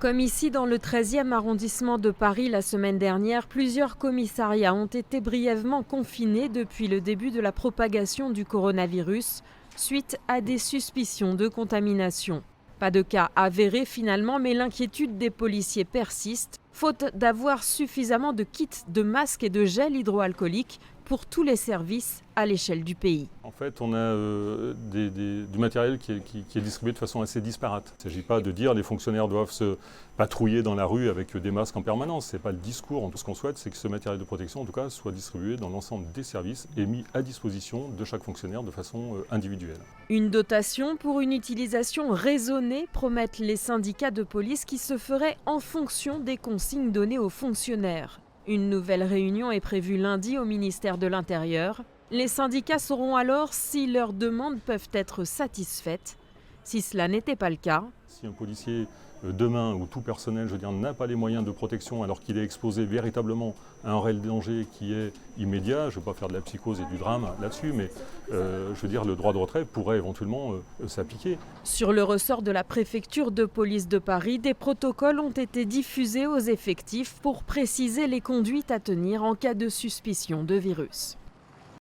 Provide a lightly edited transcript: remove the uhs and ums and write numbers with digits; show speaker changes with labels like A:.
A: Comme ici dans le 13e arrondissement de Paris la semaine dernière, plusieurs commissariats ont été brièvement confinés depuis le début de la propagation du coronavirus, suite à des suspicions de contamination. Pas de cas avérés finalement, mais l'inquiétude des policiers persiste, faute d'avoir suffisamment de kits de masques et de gel hydroalcoolique pour tous les services à l'échelle du pays.
B: En fait, on a du matériel qui est distribué de façon assez disparate. Il ne s'agit pas de dire que les fonctionnaires doivent se patrouiller dans la rue avec des masques en permanence. Ce n'est pas le discours. Tout ce qu'on souhaite, c'est que ce matériel de protection, en tout cas, soit distribué dans l'ensemble des services et mis à disposition de chaque fonctionnaire de façon individuelle.
A: Une dotation pour une utilisation raisonnée, promettent les syndicats de police, qui se ferait en fonction des consignes données aux fonctionnaires. Une nouvelle réunion est prévue lundi au ministère de l'Intérieur. Les syndicats sauront alors si leurs demandes peuvent être satisfaites. Si cela n'était pas le cas,
B: si un policier demain ou tout personnel, n'a pas les moyens de protection alors qu'il est exposé véritablement à un réel danger qui est immédiat, je ne veux pas faire de la psychose et du drame là-dessus, mais le droit de retrait pourrait éventuellement s'appliquer.
A: Sur le ressort de la préfecture de police de Paris, des protocoles ont été diffusés aux effectifs pour préciser les conduites à tenir en cas de suspicion de virus.